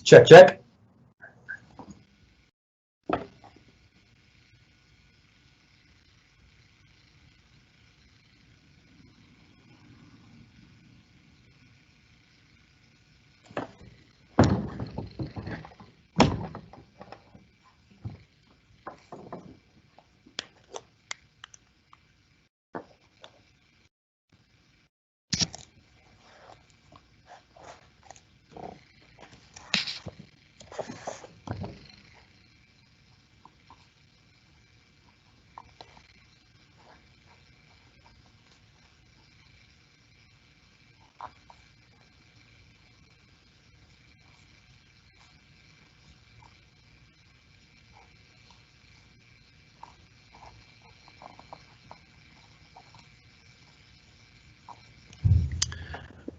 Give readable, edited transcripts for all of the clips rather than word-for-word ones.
Check, check.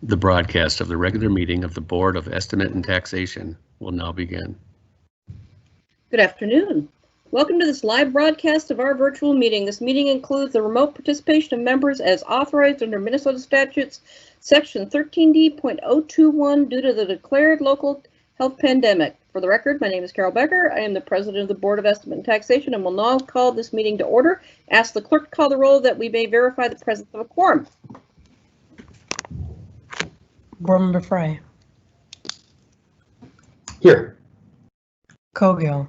The broadcast of the regular meeting of the Board of Estimate and Taxation will now begin. Good afternoon. Welcome to this live broadcast of our virtual meeting. This meeting includes the remote participation of members as authorized under Minnesota statutes, section 13D.021, due to the declared local health pandemic. For the record, my name is Carol Becker. I am the president of the Board of Estimate and Taxation and will now call this meeting to order. Ask the clerk to call the roll that we may verify the presence of a quorum. Board Member Frey. Here. Cogill.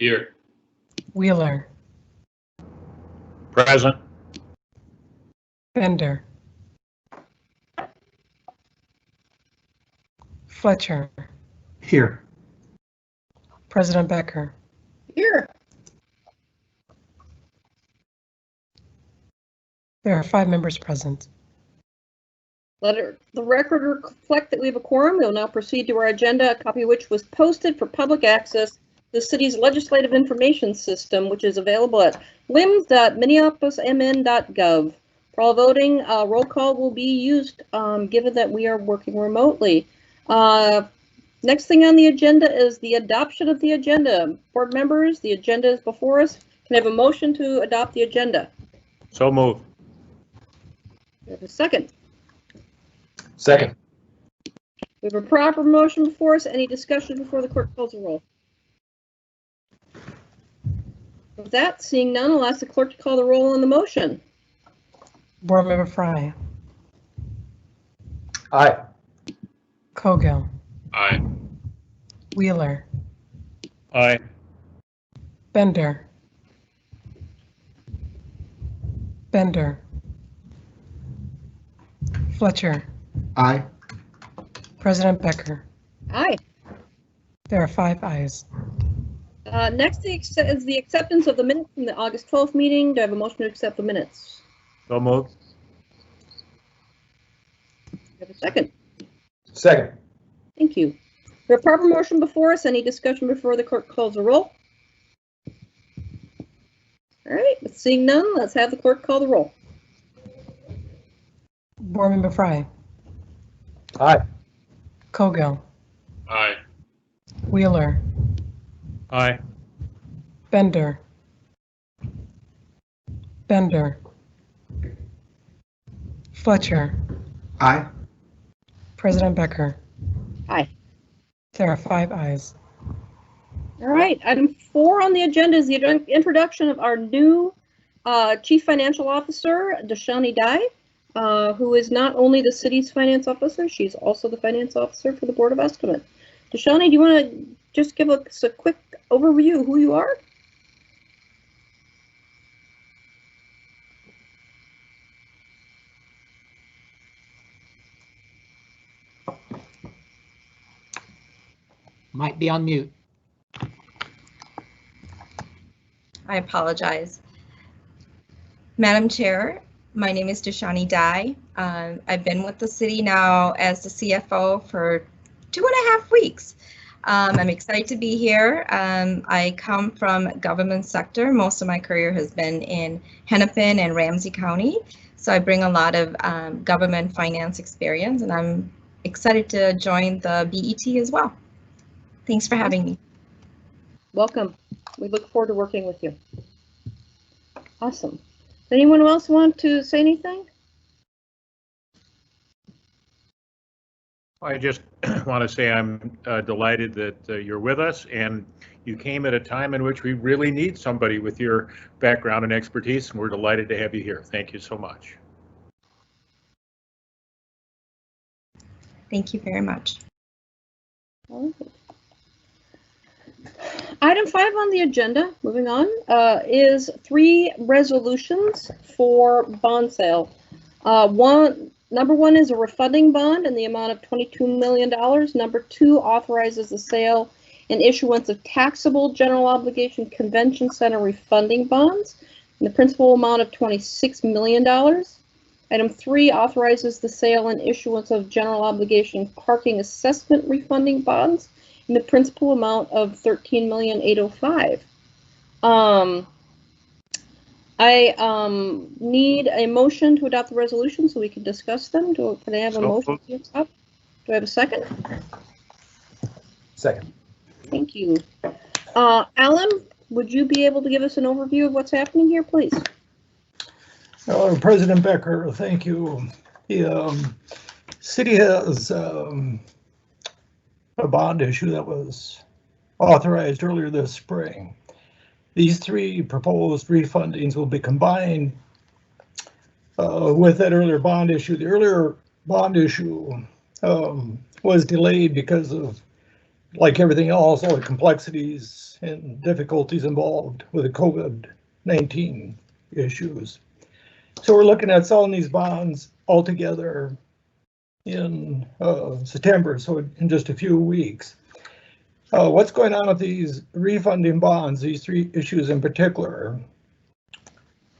Here. Wheeler. Present. Bender. Fletcher. Here. President Becker. Here. There are 5 members present. Let the record reflect that we have a quorum. We will now proceed to our agenda, a copy of which was posted for public access to the city's legislative information system, which is available at lims.minneapolismn.gov. For all voting, roll call will be used, given that we are working remotely. Next thing on the agenda is the adoption of the agenda. Board members, the agenda is before us. Can I have a motion to adopt the agenda? So moved. We have a second. Second. We have a proper motion before us. Any discussion before the clerk calls the roll? With that, seeing none, I'll ask the clerk to call the roll on the motion. Board Member Frey. Aye. Cogill. Aye. Wheeler. Aye. Bender. Bender. Fletcher. Aye. President Becker. Aye. There are 5 ayes. Next is the acceptance of the minutes from the August 12th meeting. Do I have a motion to accept the minutes? So moved. Do I have a second? Second. Thank you. We have a proper motion before us. Any discussion before the clerk calls the roll? All right, with seeing none, let's have the clerk call the roll. Board Member Frey. Aye. Cogill. Aye. Wheeler. Aye. Bender. Bender. Fletcher. Aye. President Becker. Aye. There are 5 ayes. All right, item 4 on the agenda is the introduction of our new Chief Financial Officer, Dushani Dai, who is not only the city's finance officer, she's also the finance officer for the Board of Estimate. Dushani, do you want to just give us a quick overview of who you are? Might be on mute. I apologize. Madam Chair, my name is Dushani Dai. I've been with the city now as the CFO for 2.5 weeks. I'm excited to be here. I come from government sector. Most of my career has been in Hennepin and Ramsey County. So I bring a lot of government finance experience, and I'm excited to join the BET as well. Thanks for having me. Welcome. We look forward to working with you. Awesome. Does anyone else want to say anything? I just want to say I'm delighted that you're with us, and you came at a time in which we really need somebody with your background and expertise, and we're delighted to have you here. Thank you so much. Thank you very much. Item 5 on the agenda, moving on, is 3 resolutions for bond sale. Number 1 is a refunding bond in the amount of $22 million. Number 2 authorizes the sale and issuance of taxable general obligation convention center refunding bonds in the principal amount of $26 million. Item 3 authorizes the sale and issuance of general obligation parking assessment refunding bonds in the principal amount of $13,805,000. I need a motion to adopt the resolution so we can discuss them. Can I have a motion to adopt? Do I have a second? Second. Thank you. Alan, would you be able to give us an overview of what's happening here, please? President Becker, thank you. The city has a bond issue that was authorized earlier this spring. These 3 proposed refundings will be combined with that earlier bond issue. The earlier bond issue was delayed because of, like everything else, all the complexities and difficulties involved with the COVID-19 issues. So we're looking at selling these bonds all together in September, so in just a few weeks. What's going on with these refunding bonds, these 3 issues in particular?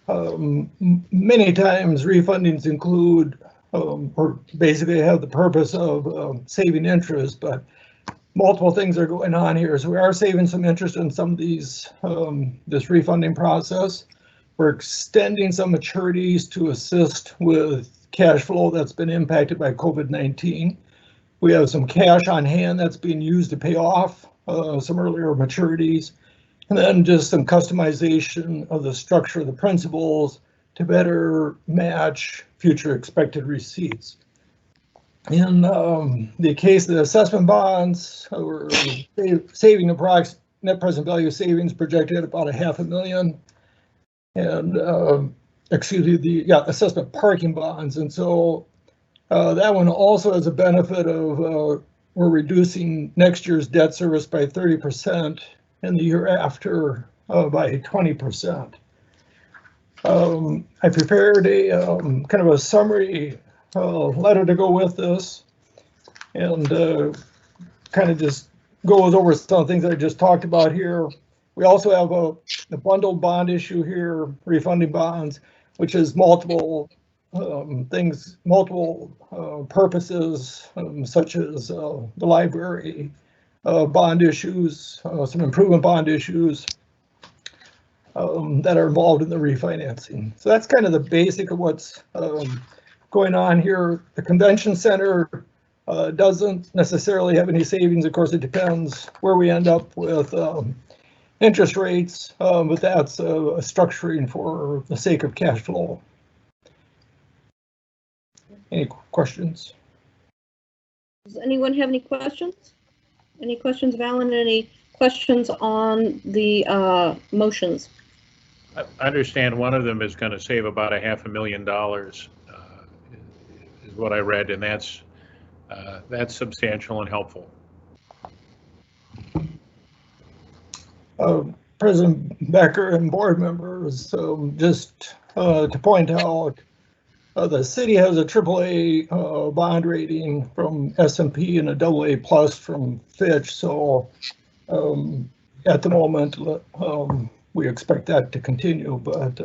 Many times refundings include, or basically have the purpose of saving interest, but multiple things are going on here. So we are saving some interest in some of these, this refunding process. We're extending some maturities to assist with cash flow that's been impacted by COVID-19. We have some cash on hand that's being used to pay off some earlier maturities, and then just some customization of the structure of the principals to better match future expected receipts. In the case of the assessment bonds, we're saving approximately net present value savings projected at about $500,000. And assessment parking bonds. And so that one also has a benefit of we're reducing next year's debt service by 30% and the year after by 20%. I prepared a kind of a summary letter to go with this, and kind of just goes over some things that I just talked about here. We also have a bundled bond issue here, refunding bonds, which is multiple things, multiple purposes, such as the library bond issues, some improvement bond issues that are involved in the refinancing. So that's kind of the basic of what's going on here. The convention center doesn't necessarily have any savings. Of course, it depends where we end up with interest rates, but that's a structuring for the sake of cash flow. Any questions? Does anyone have any questions? Any questions of Alan? Any questions on the motions? I understand one of them is going to save about $500,000, is what I read, and that's substantial and helpful. President Becker and board members, just to point out, the city has a AAA bond rating from S&P and a AA+ from Fitch. So at the moment, we expect that to continue, but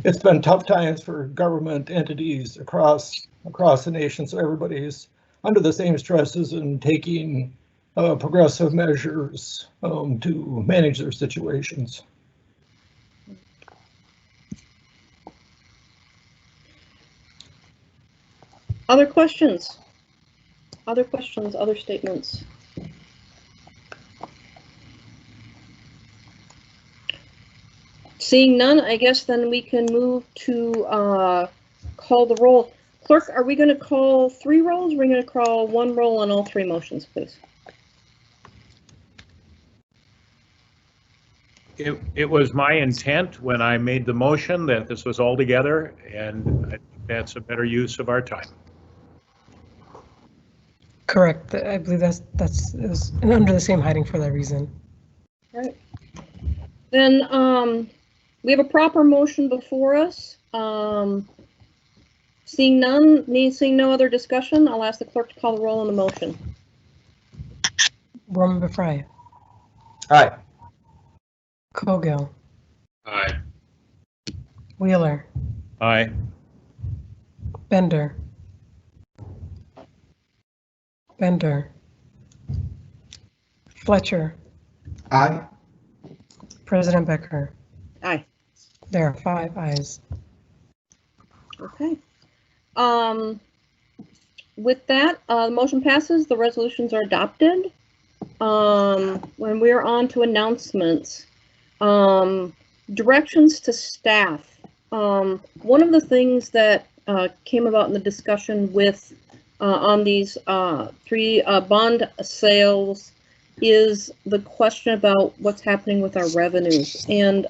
it's been tough times for government entities across the nation. So everybody's under the same stresses and taking progressive measures to manage their situations. Other questions? Other questions, other statements? Seeing none, I guess then we can move to call the roll. Clerk, are we going to call 3 rolls? Or are we going to call 1 roll on all 3 motions, please? It was my intent when I made the motion that this was all together, and I think that's a better use of our time. Correct. I believe that's it was under the same heading for that reason. Right. Then we have a proper motion before us. Seeing no other discussion, I'll ask the clerk to call the roll on the motion. Board Member Fry. Aye. Cogill. Aye. Wheeler. Aye. Bender. Bender. Fletcher. Aye. President Becker. Aye. There are 5 ayes. Okay. With that, the motion passes. The resolutions are adopted. When we're on to announcements, directions to staff. One of the things that came about in the discussion with on these 3 bond sales is the question about what's happening with our revenues, and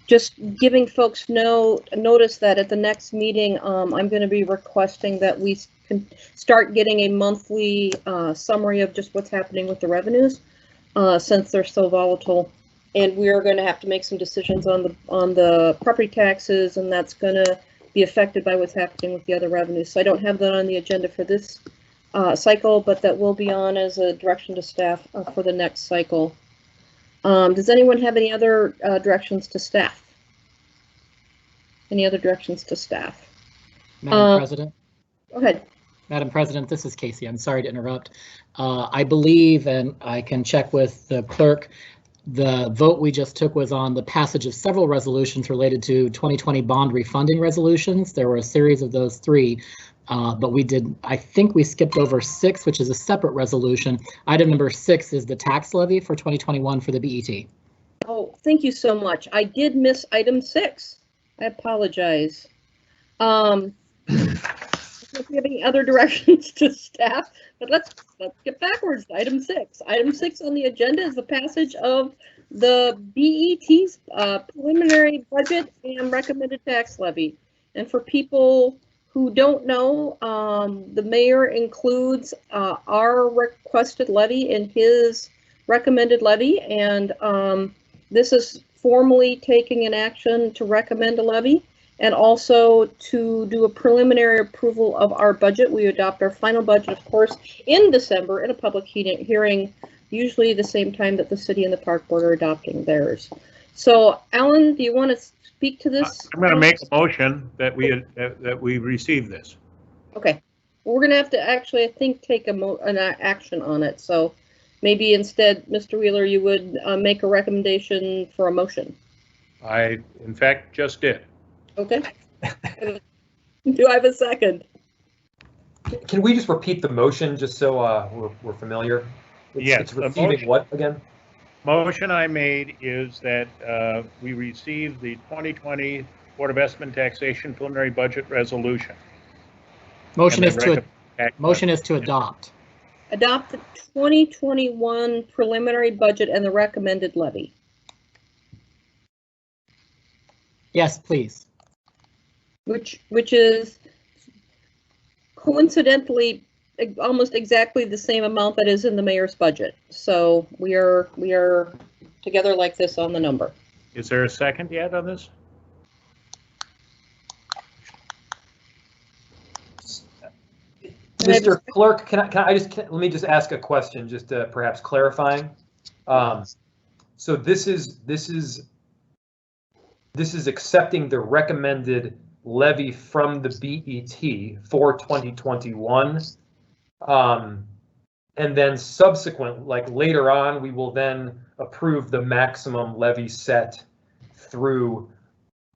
just giving folks notice that at the next meeting, I'm going to be requesting that we can start getting a monthly summary of just what's happening with the revenues, since they're so volatile, and we are going to have to make some decisions on the property taxes, and that's going to be affected by what's happening with the other revenues. So I don't have that on the agenda for this cycle, but that will be on as a direction to staff for the next cycle. Does anyone have any other directions to staff? Any other directions to staff? Madam President? Go ahead. Madam President, this is Casey. I'm sorry to interrupt. I believe, and I can check with the clerk, the vote we just took was on the passage of several resolutions related to 2020 bond refunding resolutions. There were a series of those 3. But I think we skipped over 6, which is a separate resolution. Item number 6 is the tax levy for 2021 for the BET. Oh, thank you so much. I did miss item 6. I apologize. If we have any other directions to staff, but let's get backwards. Item 6. Item 6 on the agenda is the passage of the BET's preliminary budget and recommended tax levy. And for people who don't know, the mayor includes our requested levy in his recommended levy, and this is formally taking an action to recommend a levy and also to do a preliminary approval of our budget. We adopt our final budget, of course, in December in a public hearing, usually the same time that the city and the park board are adopting theirs. So, Alan, do you want to speak to this? I'm going to make a motion that we receive this. Okay. Well, we're going to have to actually, I think, take an action on it. So maybe instead, Mr. Wheeler, you would make a recommendation for a motion. I, in fact, just did. Okay. Do I have a second? Can we just repeat the motion just so we're familiar? Yes, It's receiving what again? Motion I made is that we receive the 2020 Board of Estimate Taxation preliminary budget resolution. Motion is to adopt. Adopt the 2021 preliminary budget and the recommended levy. Yes, please. Which is coincidentally almost exactly the same amount that is in the mayor's budget. So we are together like this on the number. Is there a second yet on this? Mr. Clerk, let me just ask a question, just perhaps clarifying. So this is accepting the recommended levy from the BET for 2021. And then subsequent, like later on, we will then approve the maximum levy set through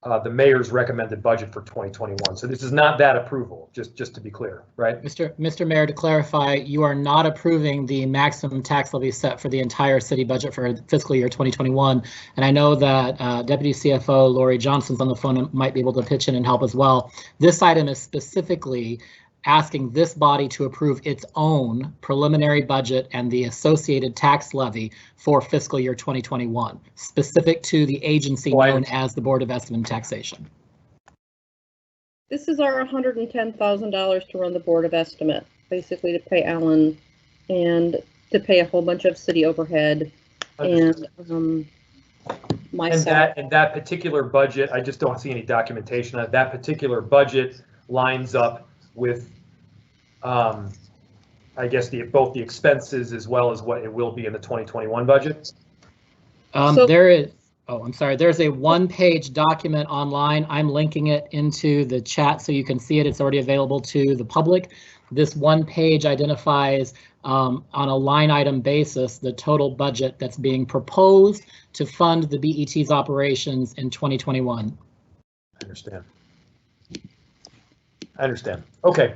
the mayor's recommended budget for 2021. So this is not that approval, just to be clear, right? Mr. Mayor, to clarify, you are not approving the maximum tax levy set for the entire city budget for fiscal year 2021. And I know that Deputy CFO Lori Johnson's on the phone and might be able to pitch in and help as well. This item is specifically asking this body to approve its own preliminary budget and the associated tax levy for fiscal year 2021, specific to the agency known as the Board of Estimate and Taxation. This is our $110,000 to run the Board of Estimate, basically to pay Alan and to pay a whole bunch of city overhead and myself. And that particular budget, I just don't see any documentation of that particular budget lines up with I guess both the expenses as well as what it will be in the 2021 budget. There is, oh, I'm sorry. There's a one-page document online. I'm linking it into the chat so you can see it. It's already available to the public. This one page identifies on a line item basis the total budget that's being proposed to fund the BET's operations in 2021. I understand. Okay.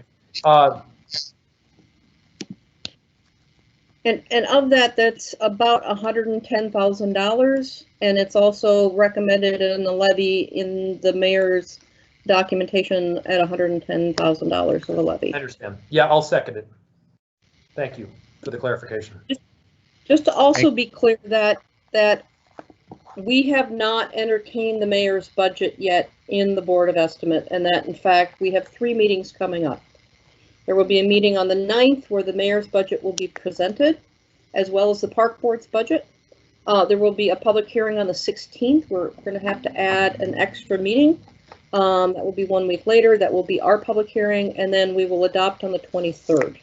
And of that, that's about $110,000, and it's also recommended in the levy in the mayor's documentation at $110,000 for the levy. I understand. Yeah, I'll second it. Thank you for the clarification. Just to also be clear that we have not entertained the mayor's budget yet in the Board of Estimate, and that in fact we have 3 meetings coming up. There will be a meeting on the 9th where the mayor's budget will be presented, as well as the park board's budget. There will be a public hearing on the 16th. We're going to have to add an extra meeting. That will be 1 week later. That will be our public hearing, and then we will adopt on the 23rd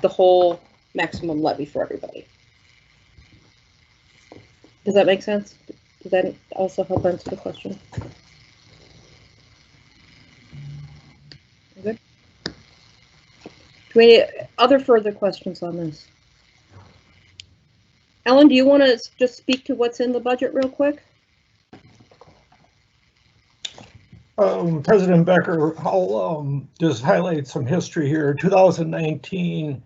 the whole maximum levy for everybody. Does that make sense? Does that also help answer the question? Good. Do we have other further questions on this? Ellen, do you want to just speak to what's in the budget real quick? President Becker, I'll just highlight some history here. 2019,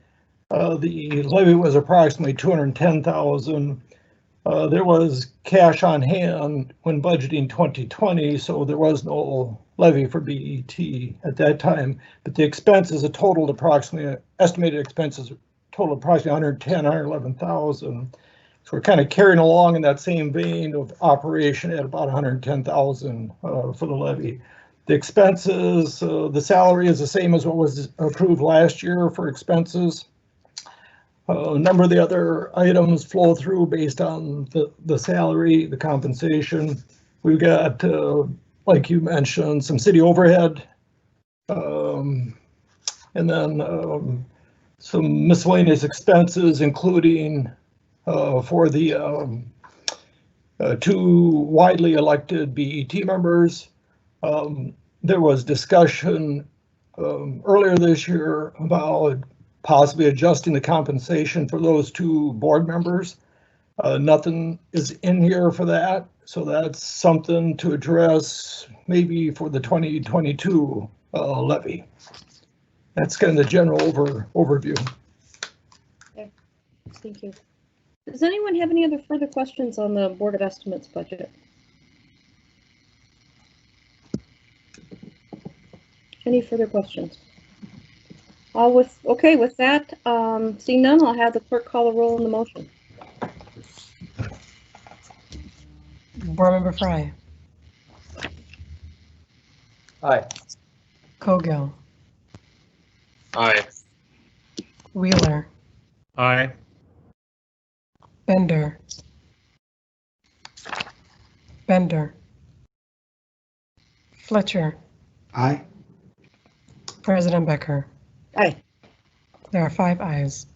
the levy was approximately $210,000. There was cash on hand when budgeting 2020, so there was no levy for BET at that time. But the expenses, estimated expenses totaled approximately $111,000. So we're kind of carrying along in that same vein of operation at about $110,000 for the levy. The expenses, the salary is the same as what was approved last year for expenses. A number of the other items flow through based on the salary, the compensation. We've got, like you mentioned, some city overhead, and then some miscellaneous expenses, including for the 2 widely elected BET members. There was discussion earlier this year about possibly adjusting the compensation for those 2 board members. Nothing is in here for that, so that's something to address maybe for the 2022 levy. That's kind of the general overview. Okay, thank you. Does anyone have any other further questions on the Board of Estimates budget? Any further questions? With that, seeing none, I'll have the clerk call a roll on the motion. Board Member Fry. Aye. Cogill. Aye. Wheeler. Aye. Bender. Fletcher. Aye. President Becker. Aye. There are 5 ayes.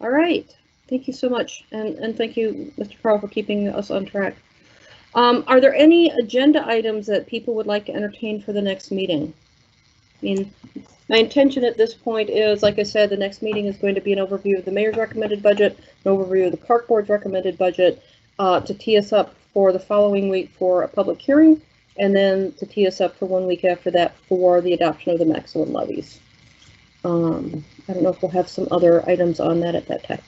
All right. Thank you so much. And thank you, Mr. Carl, for keeping us on track. Are there any agenda items that people would like to entertain for the next meeting? I mean, my intention at this point is, like I said, the next meeting is going to be an overview of the mayor's recommended budget, an overview of the park board's recommended budget, to tee us up for the following week for a public hearing, and then to tee us up for 1 week after that for the adoption of the maximum levies. I don't know if we'll have some other items on that at that time.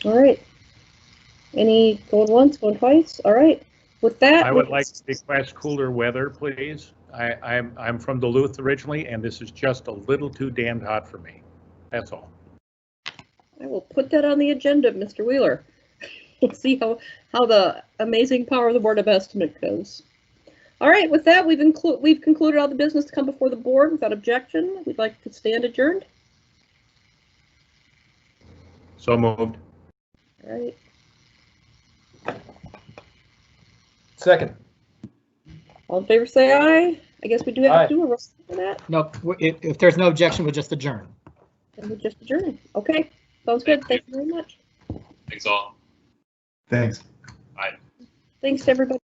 All right. Any going once, going twice? All right. With that, I would like to request cooler weather, please. I'm from Duluth originally, and this is just a little too damned hot for me. That's all. I will put that on the agenda, Mr. Wheeler. We'll see how the amazing power of the Board of Estimate goes. All right, with that, we've concluded all the business to come before the board without objection. We'd like to stand adjourned. So moved. All right. Second. All in favor, say aye. I guess we do have to do a roll for that. No, if there's no objection, we'll just adjourn. And we just adjourn. Okay, sounds good. Thank you very much. Thanks all. Thanks. Thanks, everybody.